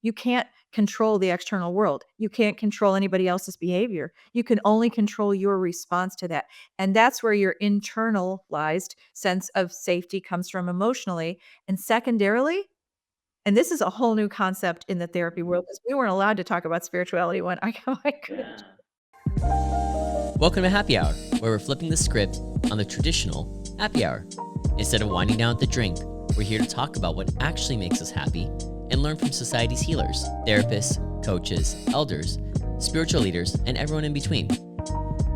You can't control the external world. You can't control anybody else's behavior. You can only control your response to that. And that's where your internalized sense of safety comes from emotionally. And secondarily, and this is a whole new concept in the therapy world because we weren't allowed to talk about spirituality when I couldn't. Welcome to Happy Hour, where we're flipping the script on the traditional happy hour. Instead of winding down with the drink, we're here to talk about what actually makes us happy and learn from society's healers, therapists, coaches, elders, spiritual leaders, and everyone in between.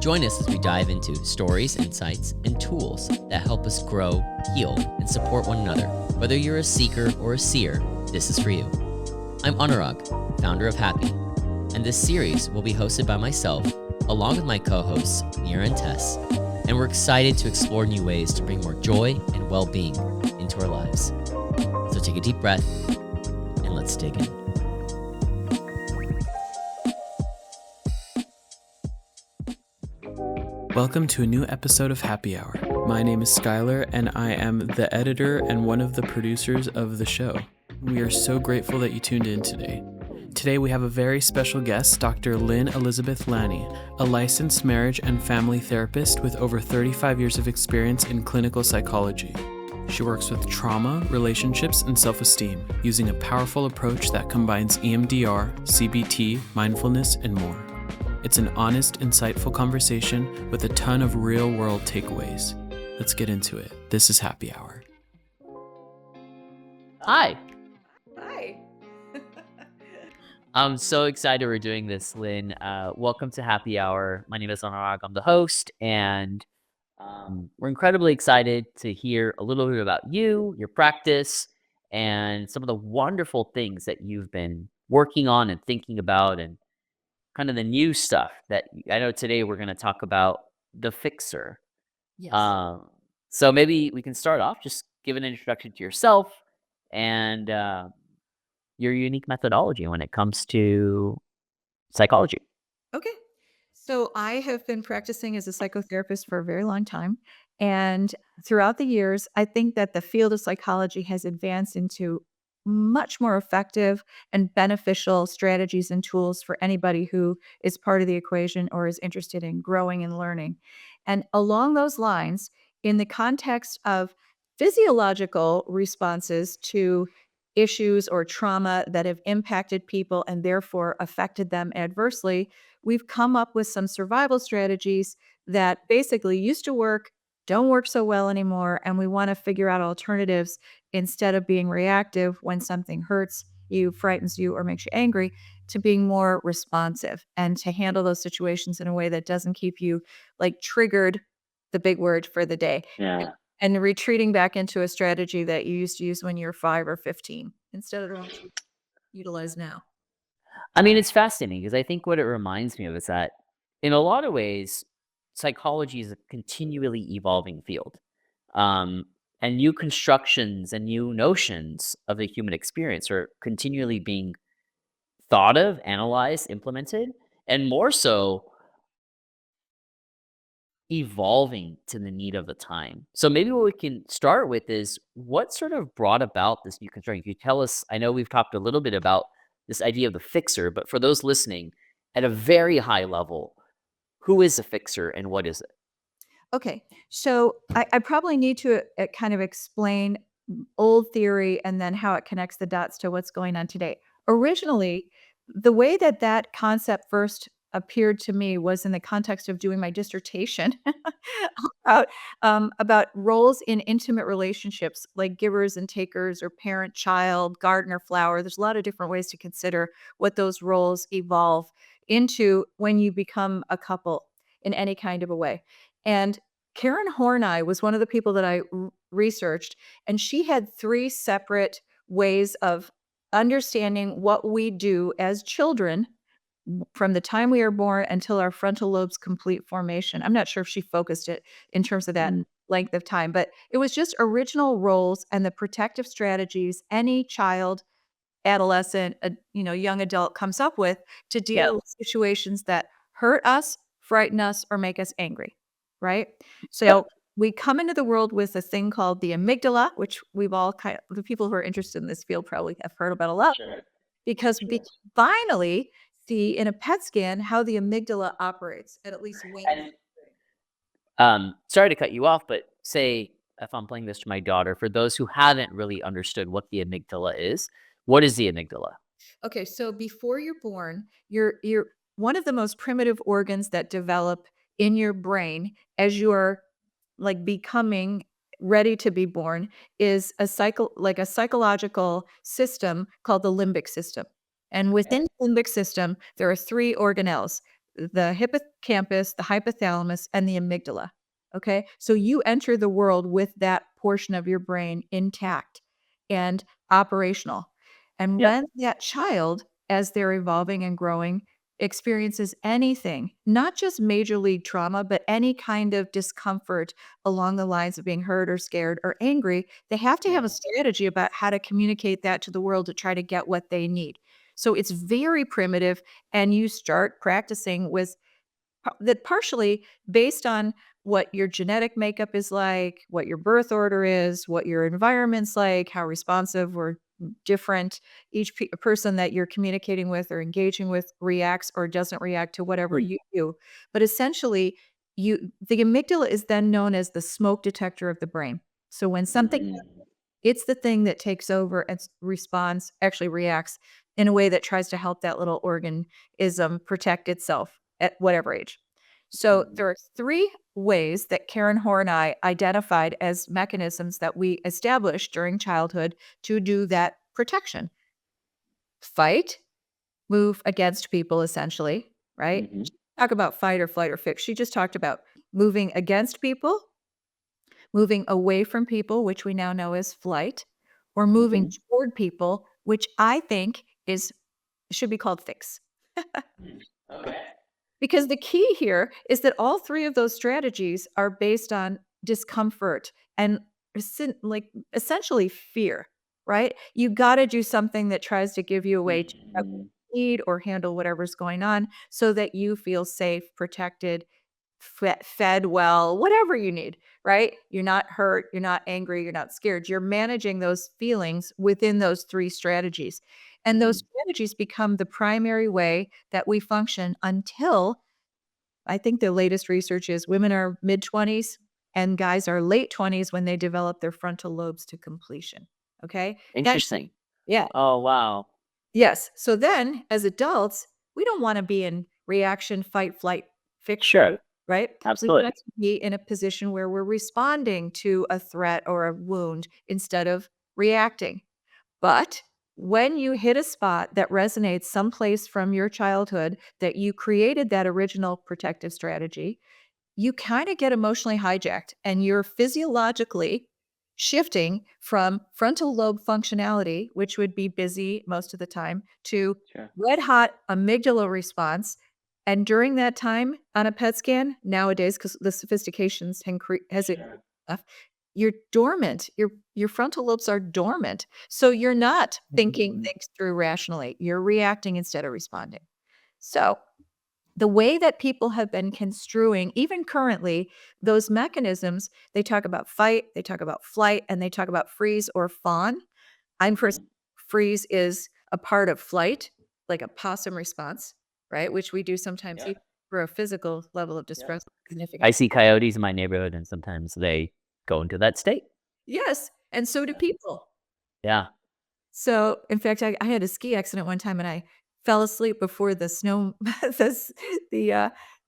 Join us as we dive into stories, insights, and tools that help us grow, heal, and support one another. Whether you're a seeker or a seer, this is for you. I'm Anurag, founder of Happy, and this series will be hosted by myself, along with my co-hosts, Mira and Tess, and we're excited to explore new ways to bring more joy and well-being into our lives. So take a deep breath, and let's dig in. Welcome to a new episode of Happy Hour. My name is Skylar, and I am the editor and one of the producers of the show. We are so grateful that you tuned in today. Today we have a very special guest, Dr. Lynn Ianni, a licensed marriage and family therapist with over 35 years of experience in clinical psychology. She works with trauma, relationships, and self-esteem using a powerful approach that combines EMDR, CBT, mindfulness, and more. It's an honest, insightful conversation with a ton of real-world takeaways. Let's get into it. This is Happy Hour. Hi. Hi. I'm so excited we're doing this, Lynn. Welcome to Happy Hour. My name is Anurag. I'm the host, and we're incredibly excited to hear a little bit about you, your practice, and some of the wonderful things that you've been working on and thinking about, and kind of the new stuff that I know today we're going to talk about the fixer. Yes. So maybe we can start off, just give an introduction to yourself and your unique methodology when it comes to psychology. Okay. So I have been practicing as a psychotherapist for a very long time. And throughout the years, I think that the field of psychology has advanced into much more effective and beneficial strategies and tools for anybody who is part of the equation or is interested in growing and learning. And along those lines, in the context of physiological responses to issues or trauma that have impacted people and therefore affected them adversely, we've come up with some survival strategies that basically used to work, don't work so well anymore, and we want to figure out alternatives instead of being reactive when something hurts you, frightens you, or makes you angry, to being more responsive and to handle those situations in a way that doesn't keep you like triggered, the big word for the day, Yeah. and retreating back into a strategy that you used to use when you were 5 or 15 instead of the ones you utilize now. I mean, it's fascinating because I think what it reminds me of is that in a lot of ways, psychology is a continually evolving field. Um, and new constructions and new notions of the human experience are continually being thought of, analyzed, implemented, and more so evolving to the need of the time. So maybe what we can start with is what sort of brought about this new construction? Can you tell us? I know we've talked a little bit about this idea of the fixer, but for those listening at a very high level, who is a fixer and what is it? Okay, so I probably need to kind of explain old theory and then how it connects the dots to what's going on today. Originally, the way that that concept first appeared to me was in the context of doing my dissertation about roles in intimate relationships, like givers and takers, or parent child, gardener flower. There's a lot of different ways to consider what those roles evolve into when you become a couple in any kind of a way. And Karen Horney was one of the people that I researched, and she had 3 separate ways of understanding what we do as children from the time we are born until our frontal lobe's complete formation. I'm not sure if she focused it in terms of that length of time, but it was just original roles and the protective strategies any child, adolescent, young adult comes up with to deal with situations that hurt us, frighten us, or make us angry, right? So we come into the world with a thing called the amygdala, which we've all the people who are interested in this field probably have heard about a lot. Sure. because Sure. we can finally see in a PET scan how the amygdala operates, at least when And sorry to cut you off, but say if I'm playing this to my daughter, for those who haven't really understood what the amygdala is, what is the amygdala? Okay, so before you're born, you're one of the most primitive organs that develop in your brain as you're like becoming ready to be born is a psychological system called the limbic system. And okay. within the limbic system, there are three organelles: the hippocampus, the hypothalamus, and the amygdala. Okay? So you enter the world with that portion of your brain intact and operational. And Yep. when that child, as they're evolving and growing, experiences anything, not just major league trauma, but any kind of discomfort along the lines of being hurt or scared or angry, they have to have a Yeah. strategy about how to communicate that to the world to try to get what they need. So it's very primitive, and you start practicing with that partially based on what your genetic makeup is like, what your birth order is, what your environment's like, how responsive or different each person that you're communicating with or engaging with reacts or doesn't react to whatever Mm. you do. But essentially, the amygdala is then known as the smoke detector of the brain. So when something Mhm. it's the thing that takes over and responds, actually reacts in a way that tries to help that little organism protect itself at whatever age. So Mhm. there are three ways that Karen Horney identified as mechanisms that we established during childhood to do that protection: fight, move against people, essentially, right? Mhm. She didn't talk about fight or flight or fix. She just talked about moving against people, moving away from people, which we now know as flight, or moving Mhm. toward people, which I think is should be called fix. Mm. Okay. Because the key here is that all three of those strategies are based on discomfort and essentially fear, right? You got to do something that tries to give you a way to get what Mhm. you need or handle whatever's going on so that you feel safe, protected, fed well, whatever you need, right? You're not hurt, you're not angry, you're not scared. You're managing those feelings within those three strategies. And those Mhm. strategies become the primary way that we function until I think the latest research is women are mid 20s and guys are late 20s when they develop their frontal lobes to completion. Okay? That Interesting. yeah. Oh, wow. Yes. So then, as adults, we don't want to be in reaction, fight, flight, fix Sure. mode, right? We want Absolutely. to be in a position where we're responding to a threat or a wound instead of reacting. But when you hit a spot that resonates someplace from your childhood that you created that original protective strategy, you kind of get emotionally hijacked and you're physiologically shifting from frontal lobe functionality, which would be busy most of the time, to Sure. red hot amygdala response. And during that time on a PET scan, nowadays, because the sophistications has it, Sure. you're dormant. Your frontal lobes are dormant. So you're not thinking Mhm. things through rationally. You're reacting instead of responding. So the way that people have been construing, even currently, those mechanisms, they talk about fight, they talk about flight, and they talk about freeze or fawn. I'm first Mhm. freeze is a part of flight, like a possum response, right? Which we do sometimes Yep. even for a physical level of Yep. distress I significant. see coyotes in my neighborhood, and sometimes they go into that state. Yes, and so do Yeah. people. Yeah. So, in fact, I had a ski accident one time, and I fell asleep before the snow the s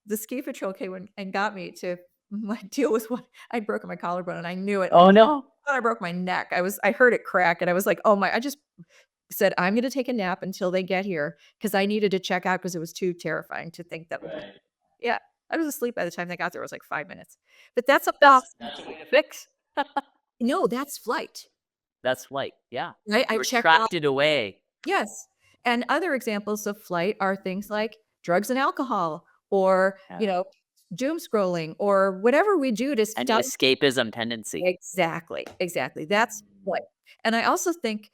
the ski patrol came and got me to, like, deal with what I'd broken my collarbone, and I knew it. Oh, no. I thought I broke my neck. I heard it crack, and I was like, "Oh my." I just said, "I'm gonna take a nap until they get here because I needed to check out because it was too terrifying to think that was." Right. Yeah, I was asleep by the time they got there. It was like 5 minutes. But that's a possum. That's a way to fix. No, that's flight, That's flight. Yeah. right? I You checked out. retracted away. Yes. And other examples of flight are things like drugs and alcohol or, Yeah. doom scrolling or whatever we do to An stop. escapism tendency. Exactly, exactly. That's flight. And I also think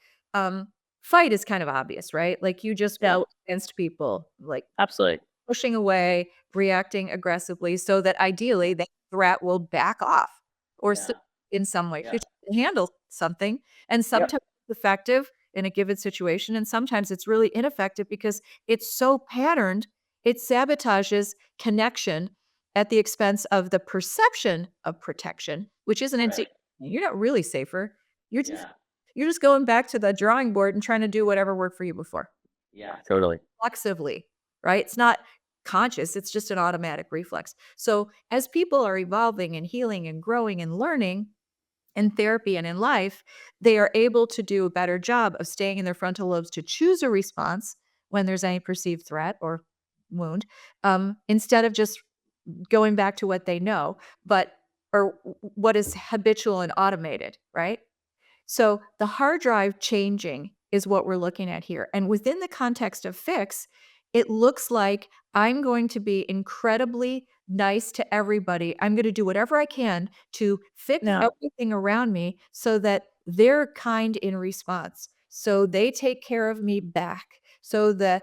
fight is kind of obvious, right? Like you just Yeah. go against people, like Absolutely. pushing away, reacting aggressively so that ideally that threat will back off or Yeah. in some way. Yeah. She can handle something and Yep. sometimes it's effective. in a given situation. And sometimes it's really ineffective because it's so patterned, it sabotages connection at the expense of the perception of protection, which isn't Right. you're not really safer. You're just Yeah. you're just going back to the drawing board and trying to do whatever worked for you before. Yeah. Totally. Reflexively, right? It's not conscious, it's just an automatic reflex. So, as people are evolving and healing and growing and learning in therapy and in life, they are able to do a better job of staying in their frontal lobes to choose a response when there's any perceived threat or wound, instead of just going back to what they know, but or what is habitual and automated, right? So the hard drive changing is what we're looking at here. And within the context of fix, it looks like I'm going to be incredibly nice to everybody. I'm going to do whatever I can to fix Now, everything around me so that they're kind in response. So they take care of me back. So that,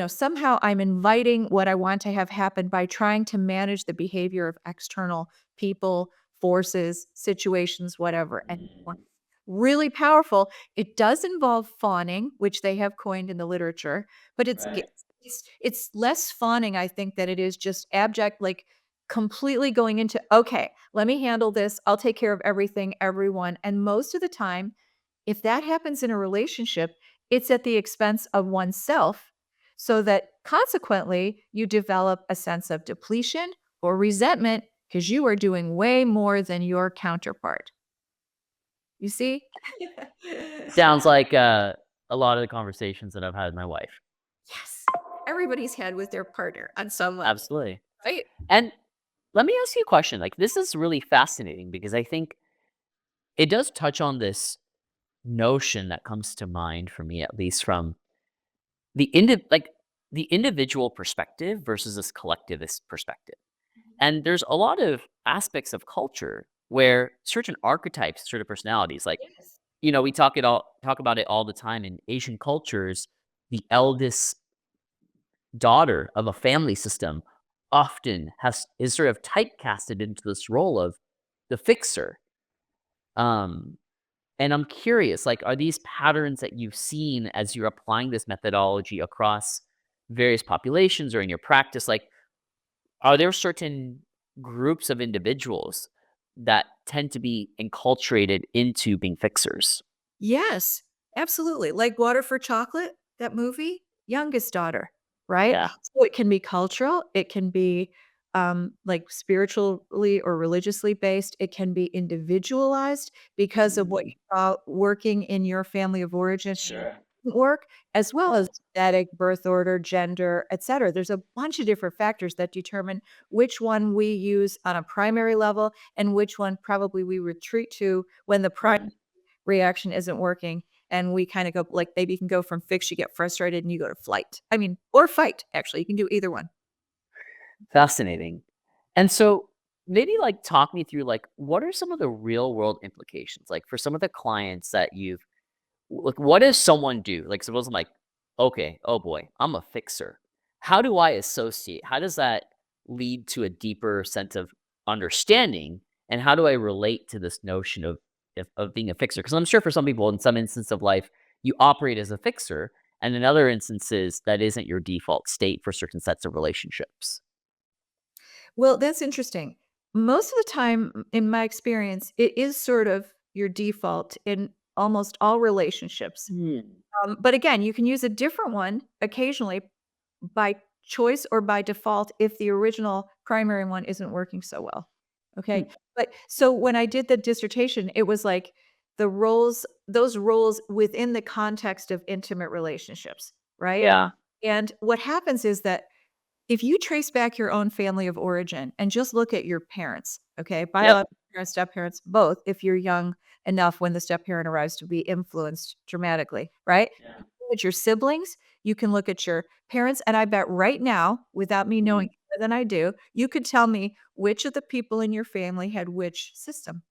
somehow I'm inviting what I want to have happen by trying to manage the behavior of external people, forces, situations, whatever. And really powerful. It does involve fawning, which they have coined in the literature, but right. it's less fawning, I think, that it is just abject, like completely going into, okay, let me handle this. I'll take care of everything, everyone. And most of the time, if that happens in a relationship, it's at the expense of oneself, so that consequently you develop a sense of depletion or resentment because you are doing way more than your counterpart. You see? Sounds like a lot of the conversations that I've had with my wife. Yes. Everybody's had with their partner on some level, Absolutely. right? And let me ask you a question. Like, this is really fascinating because I think it does touch on this notion that comes to mind for me, at least from the individual perspective versus this collectivist perspective. And there's a lot of aspects of culture where certain archetypes, certain personalities, like, Yes. we talk about it all the time in Asian cultures. The eldest daughter of a family system often has is sort of typecasted into this role of the fixer. Um, and I'm curious, like, are these patterns that you've seen as you're applying this methodology across various populations or in your practice? Like, are there certain groups of individuals that tend to be enculturated into being fixers? Yes, absolutely. Like Water for Chocolate, that movie, youngest daughter, right? Yeah. So it can be cultural, it can be like spiritually or religiously based, it can be individualized because of what you Mm, saw working in your family of origin sure. work, as well Yeah. as genetic, birth order, gender, etc. There's a bunch of different factors that determine which one we use on a primary level and which one probably we retreat to when the Right. reaction isn't working, and we kinda go like, maybe you can go from fix, you get frustrated, and you go to flight. I mean, or fight, actually, you can do either one. Fascinating. And so maybe like talk me through like what are some of the real world implications? Like for some of the clients that you've like what does someone do? Like suppose I'm like, okay, oh boy, I'm a fixer. How do I associate? How does that lead to a deeper sense of understanding? And how do I relate to this notion of being a fixer? Because I'm sure for some people in some instance of life, you operate as a fixer, and in other instances that isn't your default state for certain sets of relationships. Well, that's interesting. Most of the time, in my experience, it is sort of your default in almost all relationships. Hmm. But again, you can use a different one occasionally by choice or by default if the original primary one isn't working so well. Okay. Hmm. But so when I did the dissertation, it was like those roles within the context of intimate relationships, right? Yeah. And what happens is that if you trace back your own family of origin and just look at your parents, okay, Yep. biological parents, step parents, both, if you're young enough when the step parent arrives to be influenced dramatically, right? Yeah. At your siblings, you can look at your parents, and I bet right now, without me knowing Mhm. more than I do, you could tell me which of the people in your family had which system,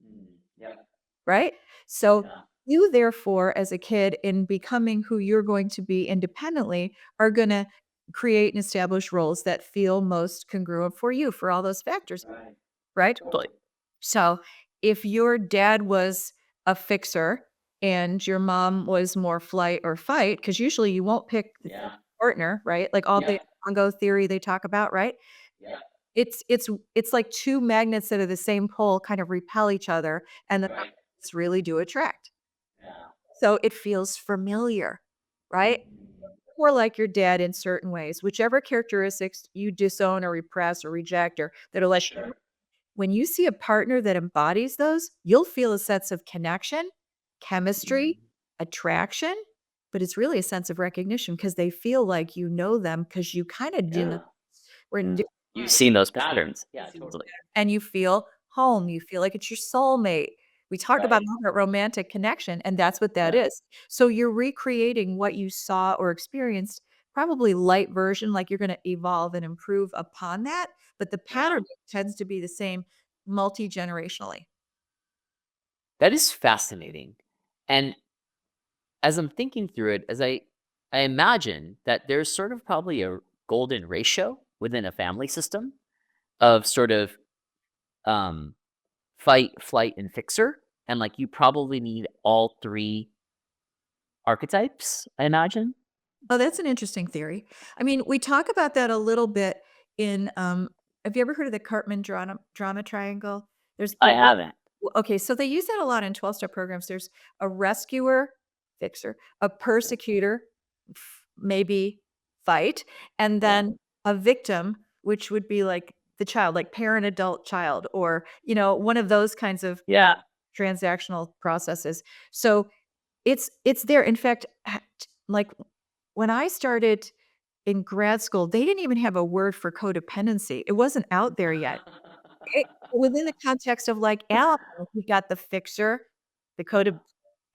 Mm. Yep. right? So Yeah. you therefore, as a kid, in becoming who you're going to be independently, are gonna create and establish roles that feel most congruent for you for all those factors, Right. right? Totally. So, if your dad was a fixer and your mom was more flight or fight, because usually you won't pick the same Yeah. partner, right? Like all the Yeah. Congo theory they talk about, right? Yeah. It's like two magnets that are the same pole kind of repel each other, and the Right. magnets really do attract. Yeah. So it feels familiar, right? Mhm. More like your dad in certain ways, whichever characteristics you disown or repress or reject or that are like, Sure. when you see a partner that embodies those, you'll feel a sense of connection, chemistry, Mhm. attraction, but it's really a sense of recognition because they feel like you know them because you kind of do. Yeah. We're in Yeah. different You've ways. seen those patterns. Yeah, See those totally. patterns, and you feel home. You feel like it's your soulmate. We talk about Right. all that romantic connection, and that's what that Yeah. is. So you're recreating what you saw or experienced, probably light version, like you're going to evolve and improve upon that, but the Yeah. pattern tends to be the same multi-generationally. That is fascinating. And as I'm thinking through it, as I imagine that there's sort of probably a golden ratio within a family system of sort of um fight, flight, and fixer. And like you probably need all three archetypes, I imagine. Oh, that's an interesting theory. I mean, we talk about that a little bit in, have you ever heard of the Cartman drama triangle? There's I the haven't. Okay, so they use that a lot in 12-step programs. There's a rescuer, fixer, a persecutor, maybe fight, and Yeah. then a victim, which would be like the child, like parent, adult, child, or, one of those kinds of Yeah. transactional processes. So it's there. In fact, like when I started in grad school, they didn't even have a word for codependency. It wasn't out there yet. It Within the context of, like, Alamo, we got the fixer, the code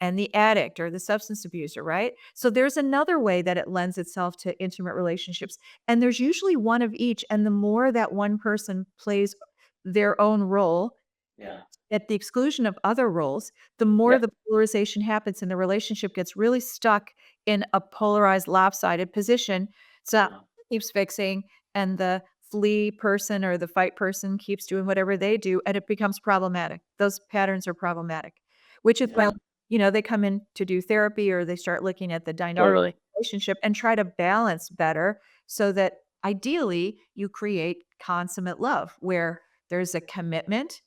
and the addict or the substance abuser, right? So there's another way that it lends itself to intimate relationships, and there's usually one of each, and the more that one person plays their own role Yeah. at the exclusion of other roles, the more Yep. the polarization happens and the relationship gets really stuck in a polarized, lopsided position. So Yeah. keeps fixing, and the flee person or the fight person keeps doing whatever they do, and it becomes problematic. Those patterns are problematic, which is why Yeah. they come in to do therapy, or they start looking at the dynamic Totally. relationship and try to balance better so that ideally you create consummate love where there's a commitment,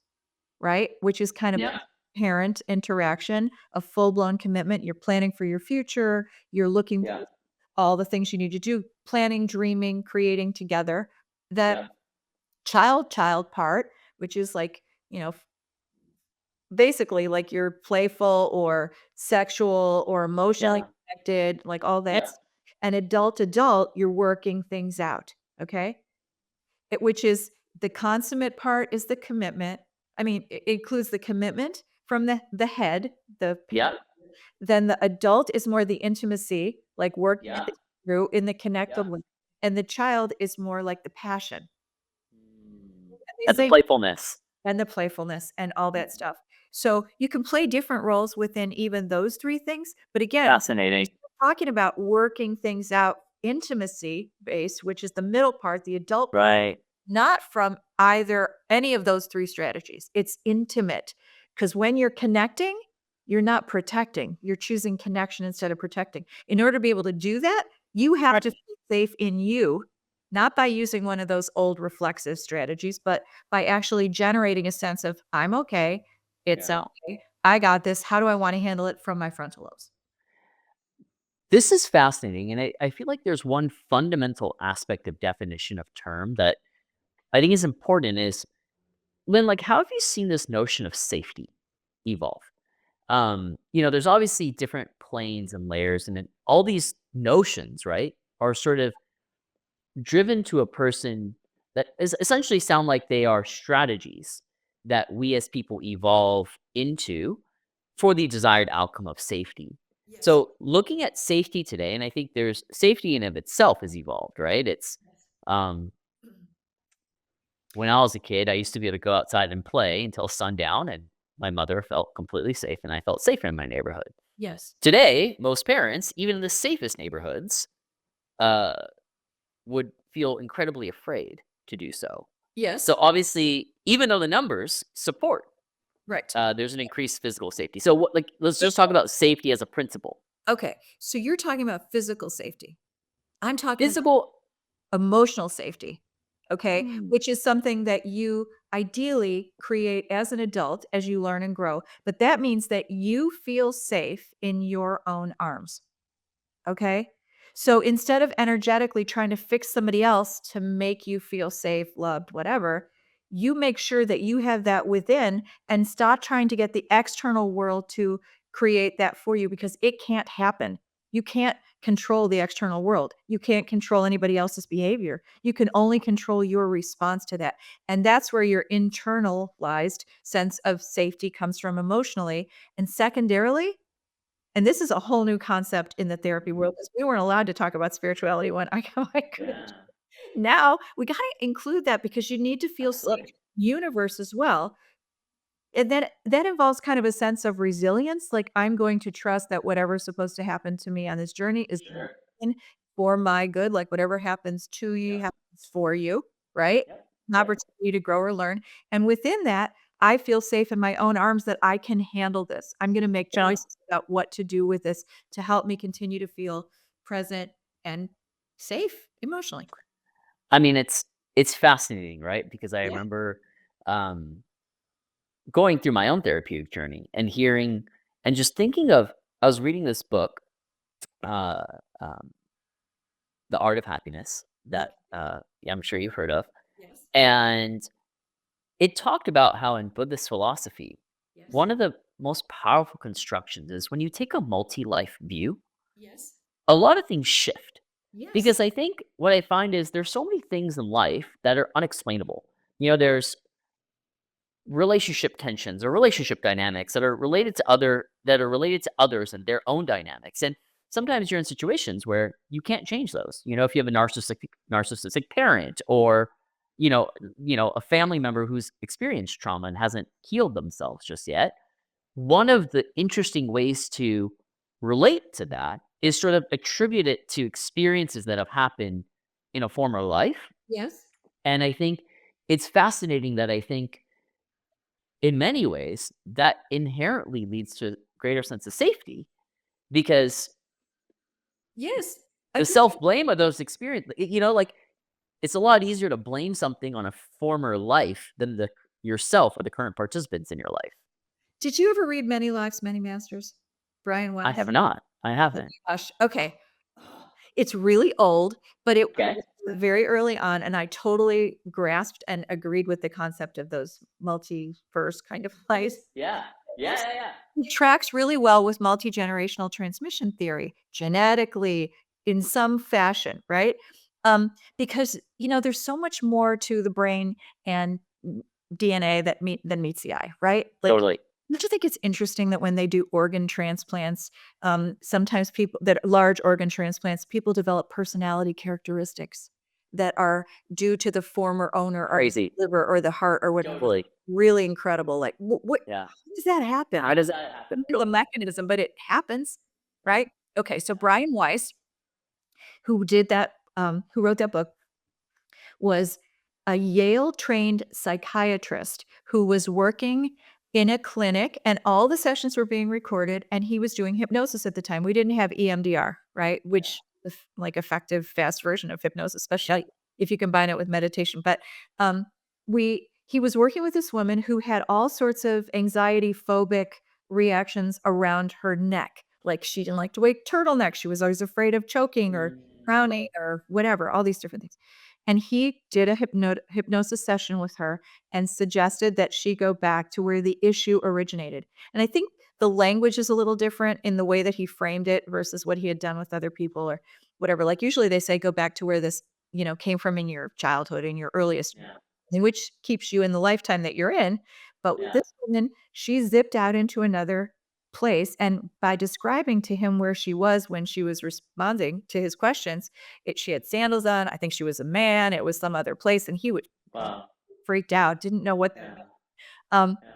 right? Which is kind of Yeah. parent interaction, a full-blown commitment. You're planning for your future. You're looking Yeah. all the things you need to do, planning, dreaming, creating together. That Yeah. child part, which is like, basically like you're playful or sexual or emotionally Yeah. connected, like all that. Yeah. And adult, you're working things out. Okay. Which is the consummate part is the commitment. I mean, it includes the commitment from the head, the Yeah. parent. Then the adult is more the intimacy, like working Yeah. it through in the Yeah. connectable, and the child is more like the passion. Mm. And they And the say playfulness. and the playfulness and all that Mhm. stuff. So you can play different roles within even those 3 things, but again, Fascinating. talking about working things out, intimacy based, which is the middle part, the adult, Right. not from either any of those 3 strategies. It's intimate, because when you're connecting, you're not protecting. You're choosing connection instead of protecting. In order to be able to do that, you have Right. to feel safe in you, not by using one of those old reflexive strategies, but by actually generating a sense of, "I'm okay. It's Yeah. okay. I got this. How do I wanna handle it?" from my frontal lobes. This is fascinating. And I feel like there's one fundamental aspect of definition of term that I think is important is Lynn, like how have you seen this notion of safety evolve? There's obviously different planes and layers, and then all these notions, right, are sort of driven to a person that is essentially sound like they are strategies that we as people evolve into for the desired outcome of safety. Yes. So looking at safety today, and I think there's safety in of itself has evolved, right? It's um when I was a kid, I used to be able to go outside and play until sundown, and my mother felt completely safe, and I felt safer in my neighborhood. Yes. Today, most parents, even in the safest neighborhoods, uh, would feel incredibly afraid to do so. Yes. So obviously, even though the numbers support Right. There's an increased physical safety. So what, like, let's But just talk about safety as a principle. okay, so you're talking about physical safety. I'm talking about Physical. emotional safety, okay? Mm. Which is something that you ideally create as an adult as you learn and grow, but that means that you feel safe in your own arms. Okay. So instead of energetically trying to fix somebody else to make you feel safe, loved, whatever, you make sure that you have that within and stop trying to get the external world to create that for you because it can't happen. You can't control the external world. You can't control anybody else's behavior. You can only control your response to that. And that's where your internalized sense of safety comes from emotionally. And secondarily, and this is a whole new concept in the therapy world because we weren't allowed to talk about spirituality when I got my coach. Now we gotta include that because you need to feel safe Absolutely. in the universe as well. And then that involves kind of a sense of resilience. Like I'm going to trust that whatever's supposed to happen to me on this journey is Sure. in for my good. Like whatever happens to you Yep. happens for you, right? Yep. An Yep. opportunity to grow or learn. And within that, I feel safe in my own arms that I can handle this. I'm going to make Yeah. choices about what to do with this to help me continue to feel present and safe emotionally. I mean, it's fascinating, right? Because I Yeah. remember um, going through my own therapeutic journey and hearing and just thinking of. I was reading this book, uh, um, "The Art of Happiness," Okay. that yeah, I'm sure you've heard of, Yes. and it talked about how in Buddhist philosophy, Yes. one of the most powerful constructions is when you take a multi-life view, Yes. a lot of things shift. Yes. Because I think what I find is there's so many things in life that are unexplainable. You know, there's relationship tensions or relationship dynamics that are related to others and their own dynamics. And sometimes you're in situations where you can't change those. You know, if you have a narcissistic parent or a family member who's experienced trauma and hasn't healed themselves just yet, one of the interesting ways to relate to that is sort of attribute it to experiences that have happened in a former life. Yes. And I think it's fascinating that I think in many ways that inherently leads to greater sense of safety because Yes. the Agreed. self-blame of those experiences, like it's a lot easier to blame something on a former life than the yourself or the current participants in your life. Did you ever read Many Lives, Many Masters? Brian I Weiss? have not. I Oh haven't. my gosh, okay. It's really old, but it Okay. was very early on, and I totally grasped and agreed with the concept of those multiverse kind of lives. Yeah. Yeah. Yes. Yeah. Yeah. It tracks really well with multi-generational transmission theory, genetically, in some fashion, right? Because, there's so much more to the brain and DNA than meets the eye, right? Like, Totally. don't you think it's interesting that when they do organ transplants, sometimes people that large organ transplants, people develop personality characteristics that are due to the former owner or the Crazy. liver or the heart or whatever. Totally. Really incredible. Like, what Yeah. how does that happen? How does that happen? A mechanism, but it happens, right? Okay, so Brian Weiss, who wrote that book, was a Yale-trained psychiatrist who was working in a clinic, and all the sessions were being recorded, and he was doing hypnosis at the time. We didn't have EMDR, right? Which is like effective, fast version of hypnosis, especially if you combine it with meditation. But we he was working with this woman who had all sorts of anxiety phobic reactions around her neck. Like she didn't like to wear turtlenecks. She was always afraid of choking or drowning or whatever, all these different things. And he did a hypnosis session with her and suggested that she go back to where the issue originated. And I think the language is a little different in the way that he framed it versus what he had done with other people or whatever. Like usually they say go back to where this, came from in your childhood, in your earliest, Yeah. which keeps you in the lifetime that you're in. But with Yeah. this woman, she zipped out into another place. And by describing to him where she was when she was responding to his questions, she had sandals on. I think she was a man. It was some other place. And he would Wow. freaked out, didn't know what. Yeah. Um, Yeah.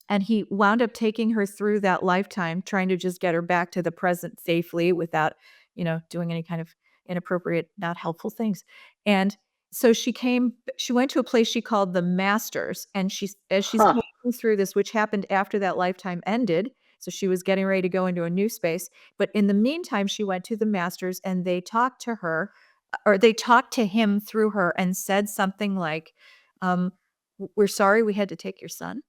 and he wound up taking her through that lifetime, trying to just get her back to the present safely without, doing any kind of inappropriate, not helpful things. And so she went to a place she called the Masters, and as she Huh. through this, which happened after that lifetime ended. So she was getting ready to go into a new space. But in the meantime, she went to the masters and they talked to her, or they talked to him through her and said something like, We're sorry we had to take your son.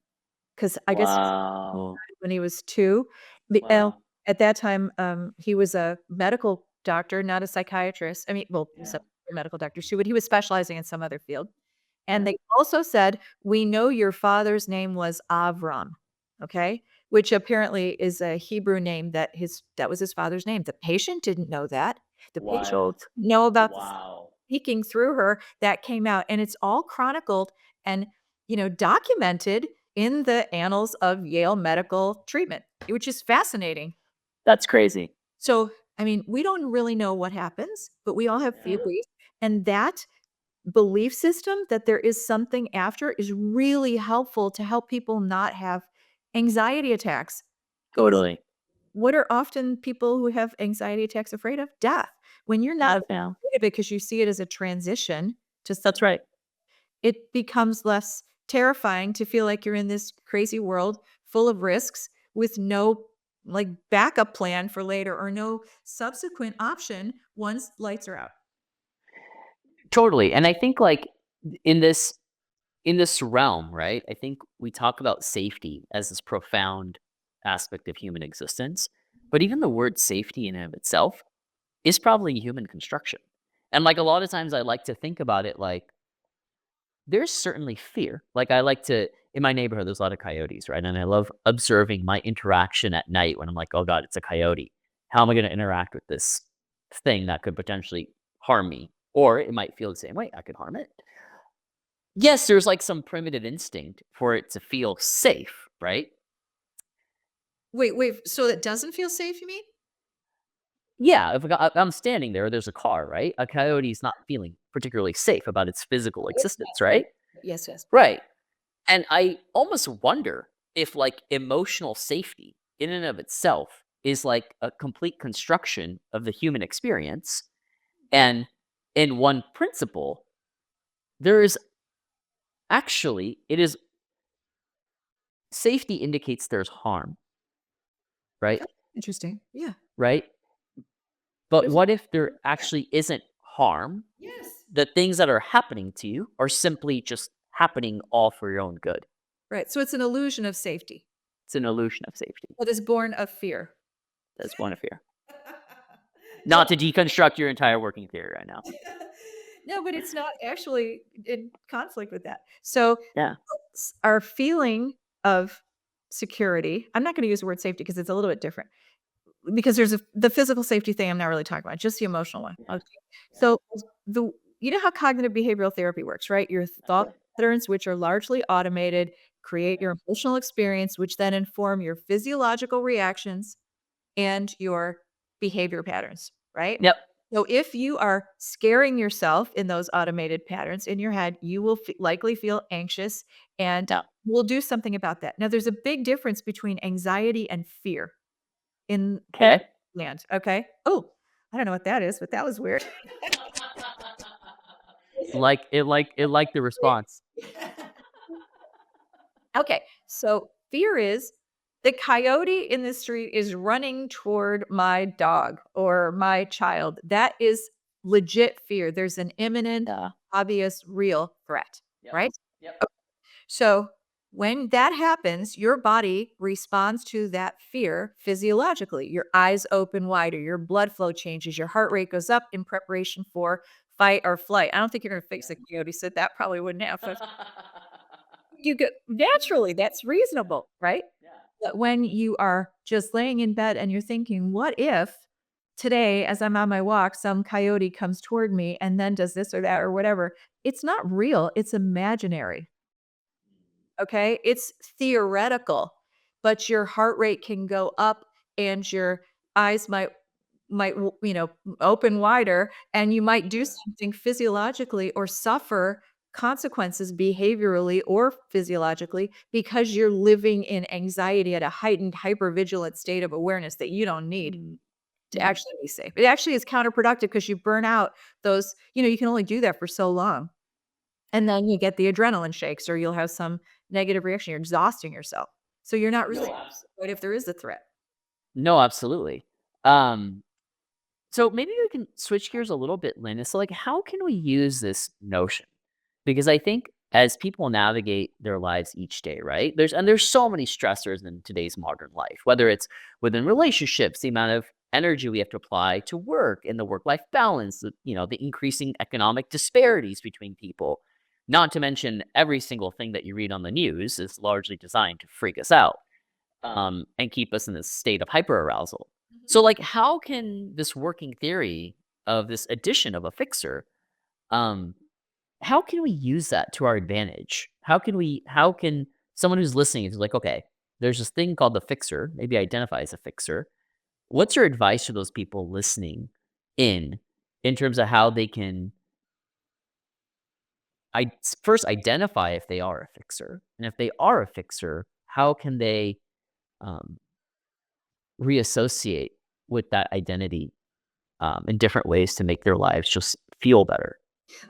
Because I guess Wow. when he was 2. Wow. At that time, he was a medical doctor, not a psychiatrist. I mean, well, he was Yeah. a medical doctor too, but he was specializing in some other field. And Yeah. they also said, "We know your father's name was Avram," okay? Which apparently is a Hebrew name that was his father's name. The patient didn't know that. The patient Wild. didn't know about the Wow. speaking through her that came out, and it's all chronicled and, documented in the annals of Yale medical treatment, which is fascinating. That's crazy. So, I mean, we don't really know what happens, but we all have Yeah. theories, and that belief system that there is something after is really helpful to help people not have anxiety attacks. Totally. What are often people who have anxiety attacks afraid of? Death. When you're not Death, afraid yeah. of it because you see it as a transition to That's right. it becomes less terrifying to feel like you're in this crazy world full of risks with no like backup plan for later or no subsequent option once lights are out. Totally. And I think like in this in this realm, right? I think we talk about safety as this profound aspect of human existence, but even the word safety in and of itself is probably human construction. And like a lot of times I like to think about it like there's certainly fear. Like I like to in my neighborhood there's a lot of coyotes, right? And I love observing my interaction at night when I'm like, "Oh god, it's a coyote. How am I going to interact with this thing that could potentially harm me?" Or it might feel the same way, I could harm it. Yes, there's like some primitive instinct for it to feel safe, right? Wait, so it doesn't feel safe, you mean? Yeah, if I'm standing there, there's a car, right? A coyote is not feeling particularly safe about its physical It's existence, not safe. right? Yes, yes. Right. And I almost wonder if like emotional safety in and of itself is like a complete construction of the human experience. And in one principle, there is actually, it is safety indicates there's harm, right? Oh, interesting. Yeah. Right. But There's what if there actually isn't harm? yes. The things that are happening to you are simply just happening all for your own good. Right. So it's an illusion of safety It's an illusion of safety. that is born of fear. That's one of fear. No. Not to deconstruct your entire working theory right now. No, but it's not actually in conflict with that. So Yeah. our feeling of security, I'm not going to use the word safety because it's a little bit different. Because there's the physical safety thing I'm not really talking about, just the emotional one. Yeah. Okay. So the you know how cognitive behavioral therapy works, right? Your thought patterns, which are largely automated, create your emotional experience, which then inform your physiological reactions and your behavior patterns, right? Yep. So if you are scaring yourself in those automated patterns in your head, you will likely feel anxious and Yeah. we'll do something about that. Now, there's a big difference between anxiety and fear in Okay. land, okay? Oh, I don't know what that is, but that was weird. It like the response. Okay, so fear is the coyote in the street is running toward my dog or my child. That is legit fear. There's an imminent, Yeah. obvious, real threat, Yep. right? Yep. So when that happens, your body responds to that fear physiologically. Your eyes open wider, your blood flow changes, your heart rate goes up in preparation for fight or flight. I don't think you're going to fix the coyote, so that probably wouldn't happen. You get naturally, that's reasonable, right? Yeah. But when you are just laying in bed and you're thinking, what if today, as I'm on my walk, some coyote comes toward me and then does this or that or whatever? It's not real, it's imaginary. Okay? It's theoretical, but your heart rate can go up and your eyes might open wider and you might do something physiologically or suffer consequences behaviorally or physiologically because you're living in anxiety at a heightened hypervigilant state of awareness that you don't need Mm. to actually be safe. It actually is counterproductive because you burn out those, you can only do that for so long. And then you get the adrenaline shakes or you'll have some negative reaction. You're exhausting yourself. So you're not really No, what if there is a threat. no, absolutely. Um, so maybe we can switch gears a little bit, Lynn. So, like, how can we use this notion? Because I think as people navigate their lives each day, right? There's so many stressors in today's modern life, whether it's within relationships, the amount of energy we have to apply to work and the work-life balance, the increasing economic disparities between people. Not to mention every single thing that you read on the news is largely designed to freak us out, and keep us in this state of hyperarousal. Mhm. So, like, how can this working theory of this addition of a fixer, um, how can we use that to our advantage? How can someone who's listening is like, okay, there's this thing called the fixer, maybe identify as a fixer. What's your advice to those people listening in in terms of how they can first identify if they are a fixer? And if they are a fixer, how can they um, reassociate with that identity in different ways to make their lives just feel better?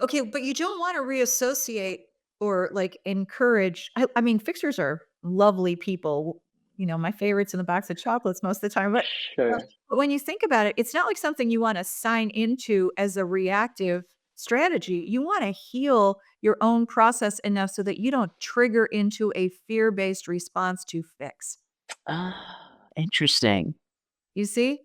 Okay, but you don't wanna reassociate or, like, encourage I mean, fixers are lovely people, my favorite's in the box of chocolates most of the time, Sure. but when you think about it, it's not like something you wanna sign into as a reactive strategy. You wanna heal your own process enough so that you don't trigger into a fear-based response to fix. Interesting. You see?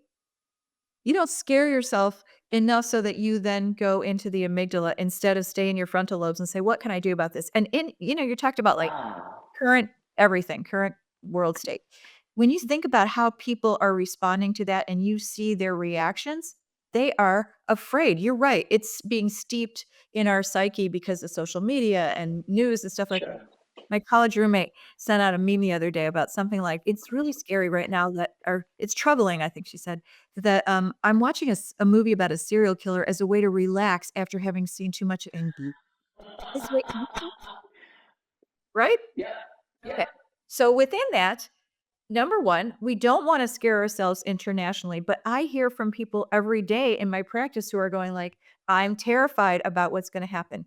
You don't scare yourself enough so that you then go into the amygdala instead of stay in your frontal lobes and say, "What can I do about this?" And you talked about, like, current everything, current world state. When you think about how people are responding to that and you see their reactions, they are afraid. You're right. It's being steeped in our psyche because of social media and news and stuff like that. Sure. My college roommate sent out a meme the other day about something like, "It's really scary right now that," or "It's troubling," I think she said, that, "I'm watching a movie about a serial killer as a way to relax after having seen too much NB." Is wait, right? Yeah. Yeah. Okay. So within that, number 1, we don't wanna scare ourselves internationally, but I hear from people every day in my practice who are going like, "I'm terrified about what's gonna happen."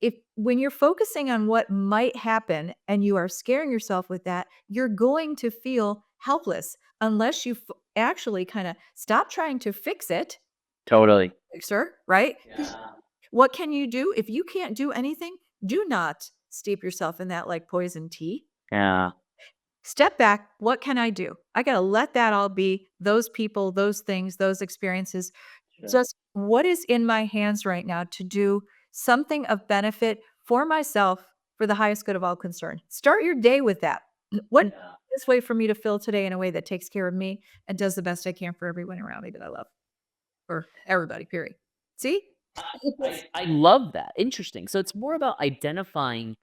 If when you're focusing on what might happen and you are scaring yourself with that, you're going to feel helpless unless you actually kinda stop trying to fix it, Totally. fixer, right? 'Cause Yeah. what can you do? If you can't do anything, do not steep yourself in that like poison tea. Yeah. Step back. What can I do? I got to let that all be those people, those things, those experiences. Sure. Just what is in my hands right now to do something of benefit for myself for the highest good of all concerned. Start your day with that. What Yeah. is way for me to fill today in a way that takes care of me and does the best I can for everyone around me that I love or everybody, period. See? I love that. Interesting. So it's more about identifying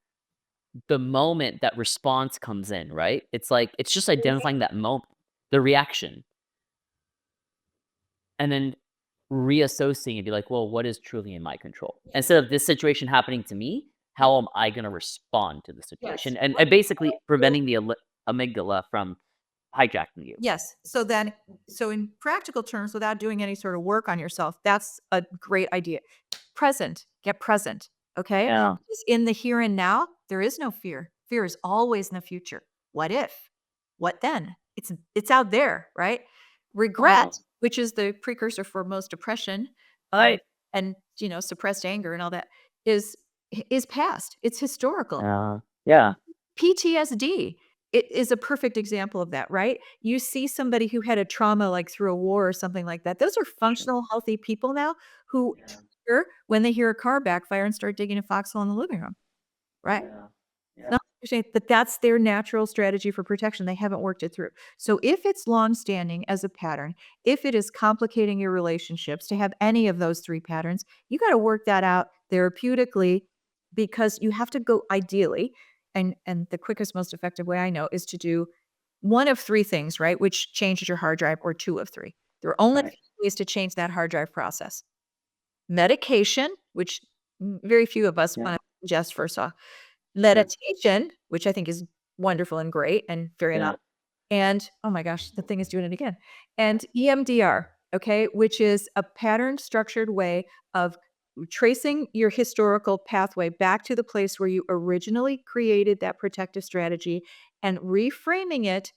the moment that response comes in, right? It's like it's just identifying that moment, the reaction, and then reassociating and be like, well, what is truly in my control? Instead of this situation happening to me, how am I going to respond to the Yes. situation? And basically preventing the amygdala from hijacking you. Yes. So in practical terms, without doing any sort of work on yourself, that's a great idea. Present, get present. Okay. Yeah. Because in the here and now, there is no fear. Fear is always in the future. What if? What then? It's out there, right? Regret, Oh, which is the precursor for most depression, right. and suppressed anger and all that, is past. It's historical. Yeah. PTSD it is a perfect example of that, right? You see somebody who had a trauma like through a war or something like that. Those are Sure. functional, healthy people now who Yeah. trigger when they hear a car backfire and start digging a foxhole in the living room, right? Yeah. Yeah. Not understand that that's their natural strategy for protection. They haven't worked it through. So if it's long-standing as a pattern, if it is complicating your relationships to have any of those 3 patterns, you gotta work that out therapeutically because you have to go ideally, and the quickest, most effective way I know is to do 1 of 3 things, right, which changes your hard drive, or 2 of 3. There are only 3 Right. ways to change that hard drive process. Medication, which very few of us Yeah. wanna ingest first off. Sure. Meditation, which I think is wonderful and great and very Yeah. and oh my gosh, the thing is doing it again. And EMDR, okay, which is a pattern structured way of tracing your historical pathway back to the place where you originally created that protective strategy and reframing it,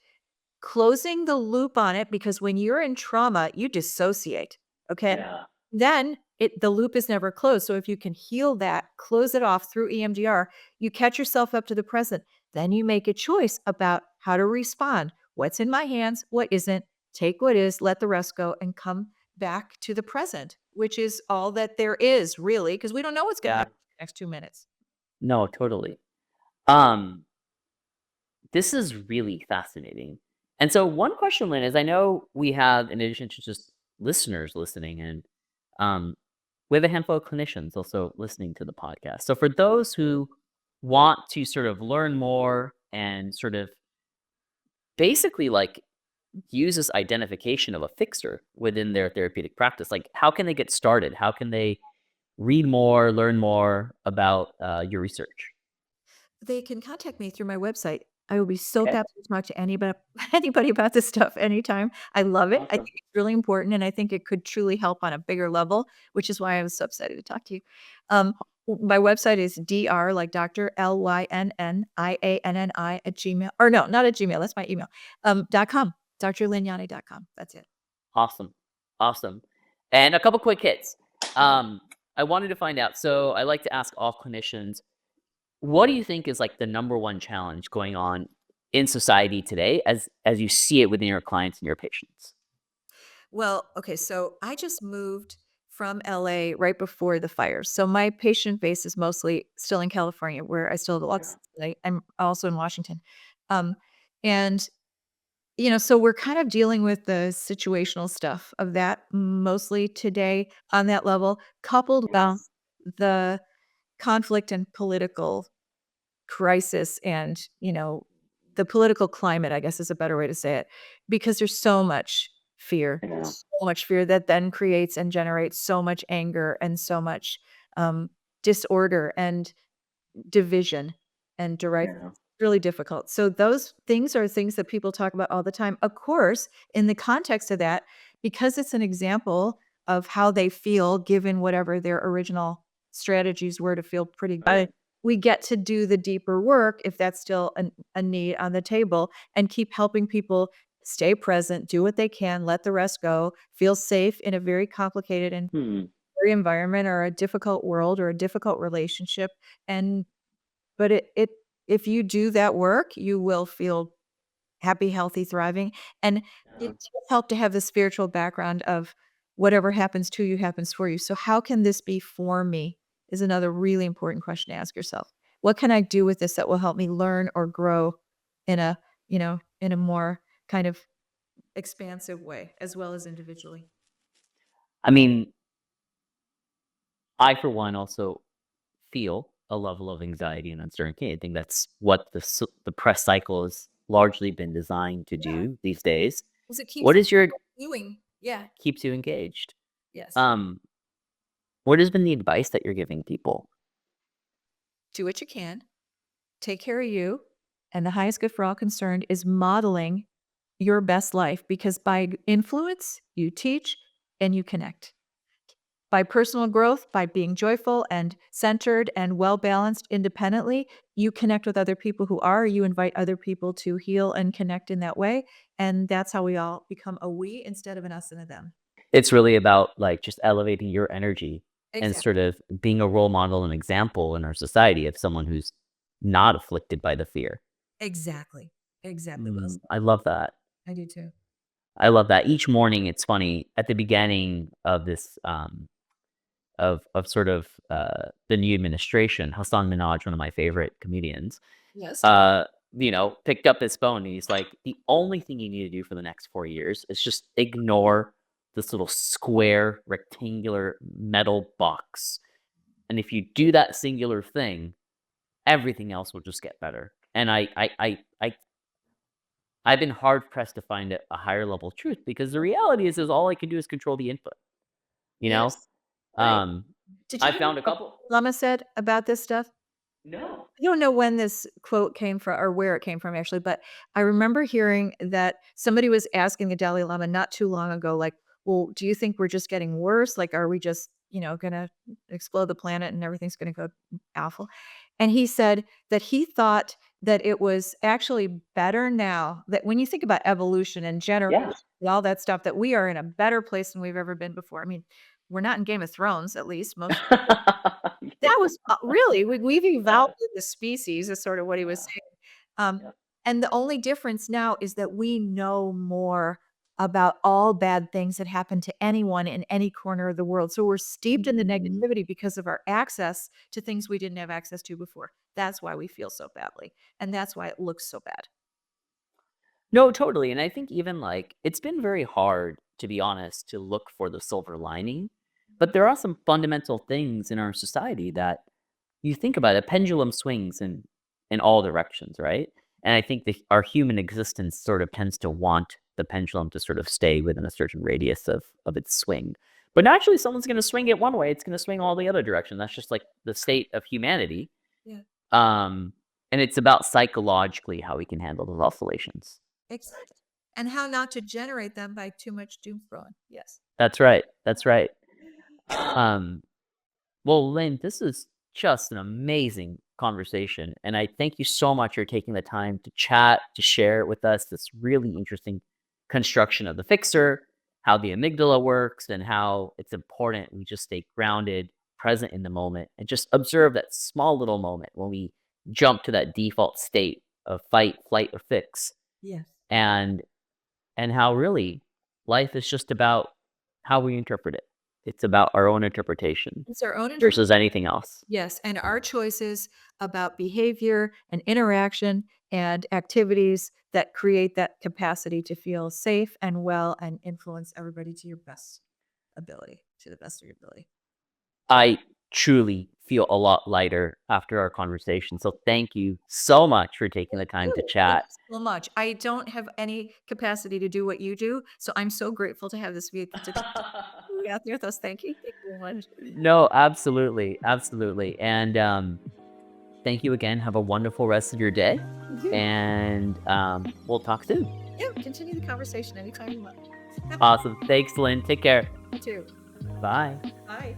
closing the loop on it, because when you're in trauma, you dissociate. Okay. Yeah. Then the loop is never closed. So if you can heal that, close it off through EMDR, you catch yourself up to the present. Then you make a choice about how to respond. What's in my hands? What isn't? Take what is, let the rest go, and come back to the present, which is all that there is, really, because we don't know what's going to Yeah. happen in the next 2 minutes. No, totally. Um, this is really fascinating. And so one question, Lynn, is I know we have, in addition to just listeners listening, and um, we have a handful of clinicians also listening to the podcast. So for those who want to sort of learn more and sort of basically like use this identification of a fixer within their therapeutic practice, like how can they get started? How can they read more, learn more about your research? They can contact me through my website. I will be so Okay. happy to talk to anybody anybody about this stuff anytime. I love it. I think Awesome. it's really important, and I think it could truly help on a bigger level, which is why I was so excited to talk to you. My website is dr, like Dr. LYNNIANNI at Gmail, or no, not at Gmail. That's my email. .com, drlynyanni.com. That's it. Awesome. Awesome. And a couple quick hits. I wanted to find out. So I like to ask all clinicians, what do you think is like the number one challenge going on in society today as you see it within your clients and your patients? Well, okay, so I just moved from LA right before the fires. So my patient base is mostly still in California, where I still have lots. I'm also in Washington. Um, and so we're kind of dealing with the situational stuff of that mostly today on that level, coupled with the conflict and political crisis and, the political climate, I guess is a better way to say it, because there's Yeah. so much fear that then creates and generates so much anger and so much um, disorder and division and derisive. Yeah. Really difficult. So those things are things that people talk about all the time. Of course, in the context of that, because it's an example of how they feel given whatever their original strategies were to feel pretty good, we get to do the deeper work if that's still a need on the table, and keep helping people stay present, do what they can, let the rest go, feel safe in a very complicated and Hmm. scary environment or a difficult world or a difficult relationship. And but it if you do that work, you will feel happy, healthy, thriving, and it Yeah. does help to have the spiritual background of whatever happens to you happens for you. So how can this be for me is another really important question to ask yourself. What can I do with this that will help me learn or grow in a more kind of expansive way as well as individually? I mean, I for one also feel a level of anxiety and uncertainty. I think that's what the press cycle has largely been designed to Yeah, do these days. 'cause it keeps What is your doing. Yeah. keeps you engaged? Yes. Um, what has been the advice that you're giving people? Do what you can. Take care of you, and the highest good for all concerned is modeling your best life, because by influence, you teach and you connect. By personal growth, by being joyful and centered and well balanced independently, you connect with other people who are, you invite other people to heal and connect in that way. And that's how we all become a we instead of an us and a them. It's really about like just elevating your energy and Exactly. sort of being a role model and example in our society of someone who's not afflicted by the fear. Exactly. Exactly. Well said. I love that. I do too. I love that. Each morning, it's funny at the beginning of this of sort of the new administration. Hassan Minhaj, one of my favorite comedians, Yes. uh, picked up his phone and he's like, the only thing you need to do for the next 4 years is just ignore this little square rectangular metal box. And if you do that singular thing, everything else will just get better. And I've been hard pressed to find a higher level truth because the reality is all I can do is control the input. You know, Yes. Right. um, Did you I hear found a what couple. Lama said about this stuff? No. I don't know when this quote came from or where it came from actually, but I remember hearing that somebody was asking the Dalai Lama not too long ago, like, well, do you think we're just getting worse? Like, are we just, going to explode the planet and everything's going to go awful. And he said that he thought that it was actually better now, that when you think about evolution and generation, all that stuff, that we are in a better place than we've ever been before. I mean, we're not in Game of Thrones, at least most. That was really, we've evolved as a species, is sort of what he was saying. Yeah. And the only difference now is that we know more about all bad things that happen to anyone in any corner of the world. So we're steeped in the negativity because of our access to things we didn't have access to before. That's why we feel so badly. And that's why it looks so bad. No, totally. And I think even like it's been very hard, to be honest, to look for the silver lining. But there are some fundamental things in our society that you think about. A pendulum swings in all directions, right? And I think our human existence sort of tends to want the pendulum to sort of stay within a certain radius of its swing. But naturally, someone's going to swing it one way; it's going to swing all the other direction. That's just like the state of humanity. Yeah. And it's about psychologically how we can handle those oscillations. Exactly. And how not to generate them by too much doom scrolling. Yes. That's right. That's right. Well, Lynn, this is just an amazing conversation. And I thank you so much for taking the time to chat, to share with us this really interesting construction of the fixer, how the amygdala works, and how it's important we just stay grounded, present in the moment, and just observe that small little moment when we jump to that default state of fight, flight, or fix. Yes. And how really life is just about how we interpret it. It's about our own interpretation It's our own versus anything else. Yes, and our choices about behavior and interaction and activities that create that capacity to feel safe and well and influence everybody to your best ability, to the best of your ability. I truly feel a lot lighter after our conversation. So thank you so much for taking the time to chat. Thank you so much. I don't have any capacity to do what you do, so I'm so grateful to have this vehicle to be out there with us. Thank you. Thank you very much. No, absolutely. Absolutely. And thank you again. Have a wonderful rest of your day. And we'll talk soon. Yeah, continue the conversation anytime you want. Awesome. Thanks, Lynn. Take care. You too. Bye. Bye.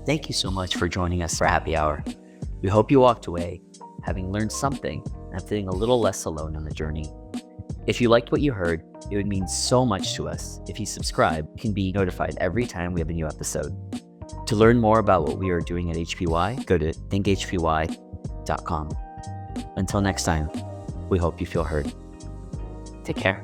Thank you so much for joining us for Happy Hour. We hope you walked away having learned something and feeling a little less alone on the journey. If you liked what you heard, it would mean so much to us if you subscribe. You can be notified every time we have a new episode. To learn more about what we are doing at HPY, go to thinkhpy.com. Until next time, we hope you feel heard. Take care.